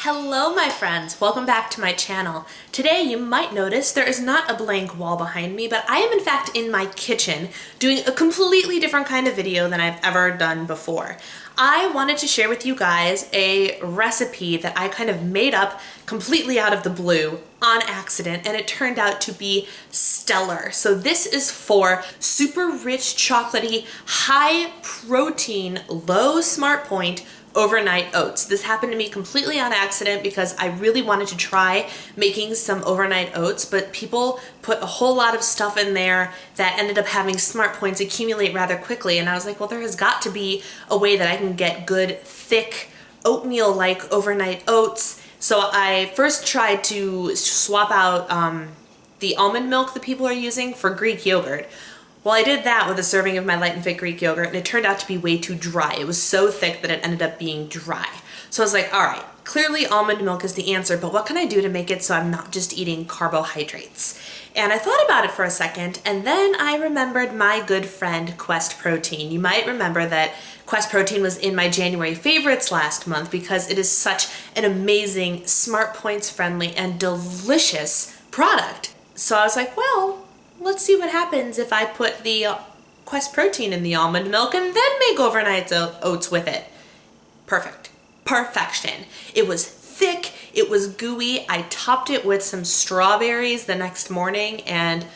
Hello my friends, welcome back to my channel. Today you might notice there is not a blank wall behind me, but I am in fact in my kitchen doing a completely different kind of video than I've ever done before. I wanted to share with you guys a recipe that I kind of made up completely out of the blue on accident, and it turned out to be stellar. So this is for super rich, chocolatey, high protein, low smart point overnight oats. This happened to me completely on accident because I really wanted to try making some overnight oats, but people put a whole lot of stuff in there that ended up having smart points accumulate rather quickly, and I was like, well, there has got to be a way that I can get good, thick, oatmeal-like overnight oats. So I first tried to swap out the almond milk that people are using for Greek yogurt. Well, I did that with a serving of my light and fit Greek yogurt, and it turned out to be way too dry. It was so thick that it ended up being dry. So I was like, all right, clearly almond milk is the answer, but what can I do to make it so I'm not just eating carbohydrates? And I thought about it for a second, and then I remembered my good friend Quest Protein. You might remember that Quest Protein was in my January favorites last month because it is such an amazing, Smart Points friendly, and delicious product. So I was like, well, let's see what happens if I put the Quest Protein in the almond milk and then make overnight oats with it. Perfect. Perfection. It was thick, it was gooey. I topped it with some strawberries the next morning, and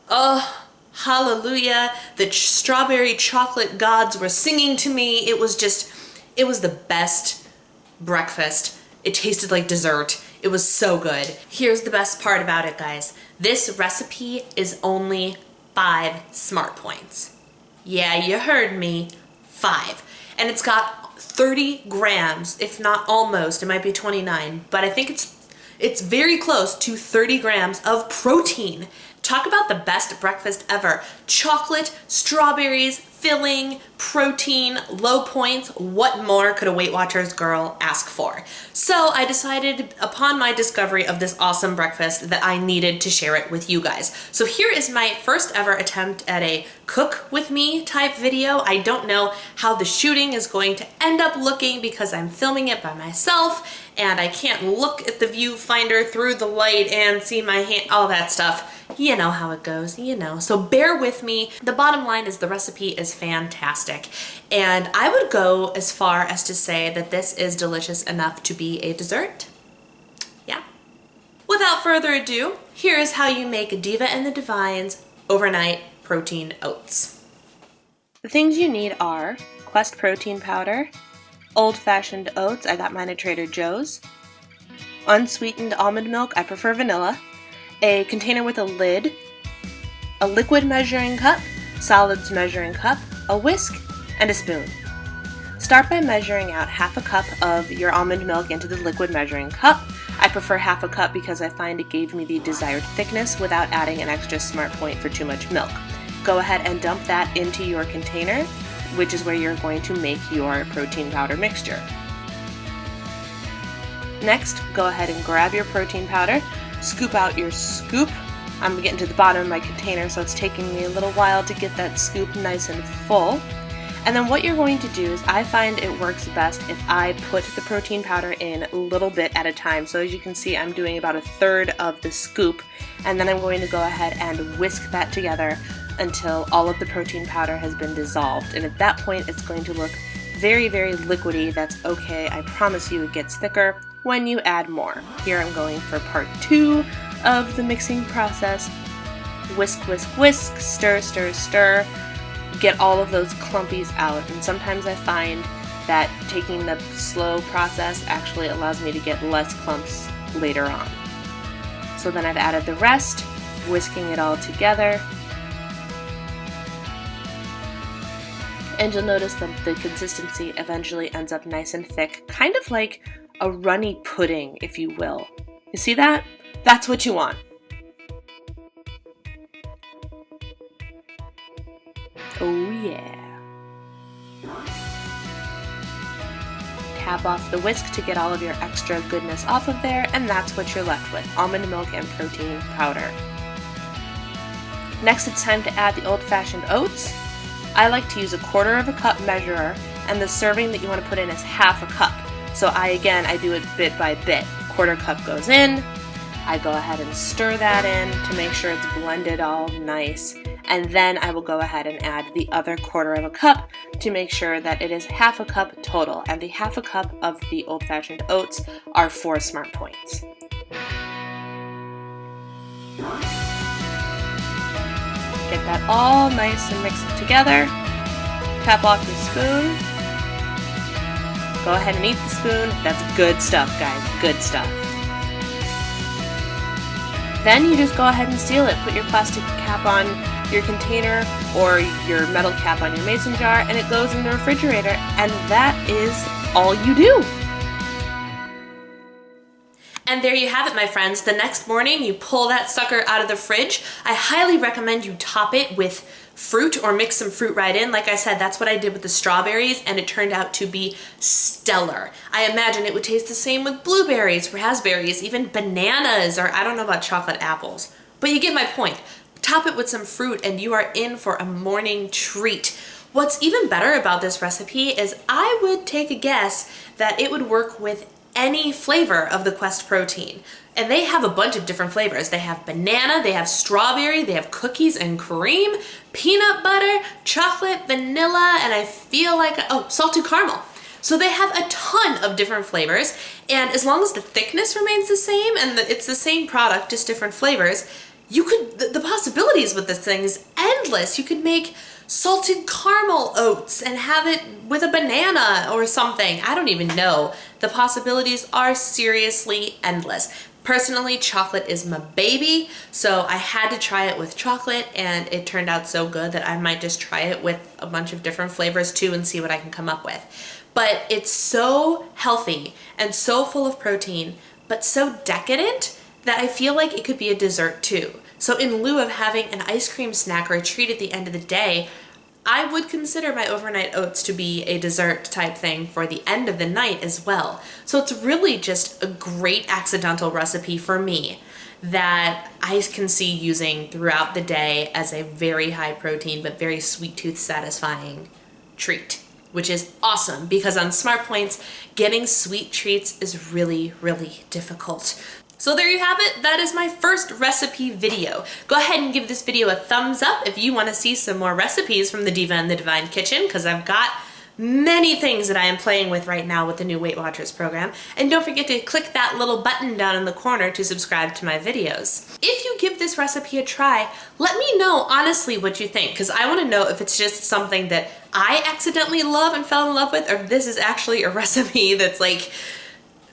oh, hallelujah, the strawberry chocolate gods were singing to me. It was the best breakfast. It tasted like dessert. It was so good. Here's the best part about it, guys. This recipe is only 5 smart points. Yeah, you heard me, 5. And it's got 30 grams, if not almost, it might be 29, but I think it's very close to 30 grams of protein. Talk about the best breakfast ever. Chocolate, strawberries, filling, protein, low points. What more could a Weight Watchers girl ask for? So I decided upon my discovery of this awesome breakfast that I needed to share it with you guys. So here is my first ever attempt at a cook with me type video. I don't know how the shooting is going to end up looking because I'm filming it by myself and I can't look at the viewfinder through the light and see my hand, all that stuff. You know how it goes, you know. So bear with me. The bottom line is the recipe is fantastic. And I would go as far as to say that this is delicious enough to be a dessert. Yeah. Without further ado, here is how you make Diva and the Divine's overnight protein oats. The things you need are Quest protein powder, old-fashioned oats, I got mine at Trader Joe's, unsweetened almond milk, I prefer vanilla, a container with a lid, a liquid measuring cup, solids measuring cup, a whisk, and a spoon. Start by measuring out half a cup of your almond milk into the liquid measuring cup. I prefer half a cup because I find it gave me the desired thickness without adding an extra smart point for too much milk. Go ahead and dump that into your container, which is where you're going to make your protein powder mixture. Next, go ahead and grab your protein powder, scoop out your scoop. I'm getting to the bottom of my container, so it's taking me a little while to get that scoop nice and full. And then what you're going to do is, I find it works best if I put the protein powder in a little bit at a time. So as you can see, I'm doing about 1/3 of the scoop, and then I'm going to go ahead and whisk that together until all of the protein powder has been dissolved. And at that point, it's going to look very, very liquidy. That's okay. I promise you it gets thicker when you add more. Here I'm going for part 2 of the mixing process. Whisk, whisk, whisk, stir, stir, stir. Get all of those clumpies out. And sometimes I find that taking the slow process actually allows me to get less clumps later on. So then I've added the rest, whisking it all together. And you'll notice that the consistency eventually ends up nice and thick, kind of like a runny pudding, if you will. You see that? That's what you want. Oh yeah. Tap off the whisk to get all of your extra goodness off of there, and that's what you're left with, almond milk and protein powder. Next, it's time to add the old-fashioned oats. I like to use 1/4 cup measurer, and the serving that you want to put in is half a cup. So I do it bit by bit. Quarter cup goes in, I go ahead and stir that in to make sure it's blended all nice. And then I will go ahead and add the other quarter of a cup to make sure that it is half a cup total. And the half a cup of the old-fashioned oats are 4 smart points. Get that all nice and mixed together. Tap off your spoon. Go ahead and eat the spoon. That's good stuff, guys. Good stuff. Then you just go ahead and seal it. Put your plastic cap on your container or your metal cap on your mason jar, and it goes in the refrigerator, and that is all you do. And there you have it, my friends. The next morning, you pull that sucker out of the fridge. I highly recommend you top it with fruit or mix some fruit right in. Like I said, that's what I did with the strawberries, and it turned out to be stellar. I imagine it would taste the same with blueberries, raspberries, even bananas, or I don't know about chocolate apples. But you get my point. Top it with some fruit and you are in for a morning treat. What's even better about this recipe is I would take a guess that it would work with any flavor of the Quest protein. And they have a bunch of different flavors. They have banana, they have strawberry, they have cookies and cream, peanut butter, chocolate, vanilla, and I feel like, oh, salted caramel. So they have a ton of different flavors, and as long as the thickness remains the same and it's the same product, just different flavors, you could, the possibilities with this thing is endless. You could make salted caramel oats and have it with a banana or something. I don't even know. The possibilities are seriously endless. Personally, chocolate is my baby, so I had to try it with chocolate, and it turned out so good that I might just try it with a bunch of different flavors too and see what I can come up with. But it's so healthy and so full of protein, but so decadent that I feel like it could be a dessert too. So in lieu of having an ice cream snack or a treat at the end of the day, I would consider my overnight oats to be a dessert type thing for the end of the night as well. So it's really just a great accidental recipe for me that I can see using throughout the day as a very high protein but very sweet tooth satisfying treat, which is awesome because on Smart Points, getting sweet treats is really, really difficult. So there you have it. That is my first recipe video. Go ahead and give this video a thumbs up if you want to see some more recipes from the Diva and the Divine Kitchen, because I've got many things that I am playing with right now with the new Weight Watchers program. And don't forget to click that little button down in the corner to subscribe to my videos. If you give this recipe a try, let me know honestly what you think, because I want to know if it's just something that I accidentally love and fell in love with, or if this is actually a recipe that's like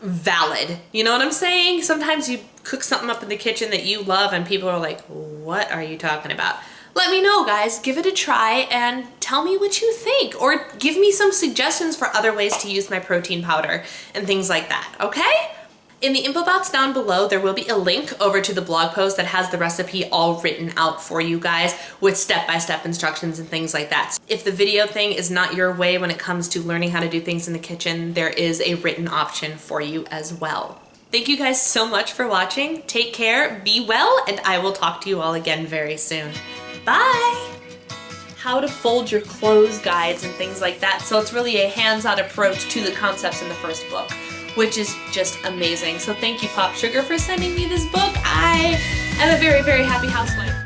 valid. You know what I'm saying? Sometimes you cook something up in the kitchen that you love and people are like, what are you talking about? Let me know, guys. Give it a try and tell me what you think, or give me some suggestions for other ways to use my protein powder and things like that, okay? In the info box down below, there will be a link over to the blog post that has the recipe all written out for you guys with step-by-step instructions and things like that. If the video thing is not your way when it comes to learning how to do things in the kitchen, there is a written option for you as well. Thank you guys so much for watching. Take care, be well, and I will talk to you all again very soon. Bye! How to fold your clothes guides and things like that. So it's really a hands-on approach to the concepts in the first book, which is just amazing. So thank you, Pop Sugar, for sending me this book. I am a very, very happy housewife.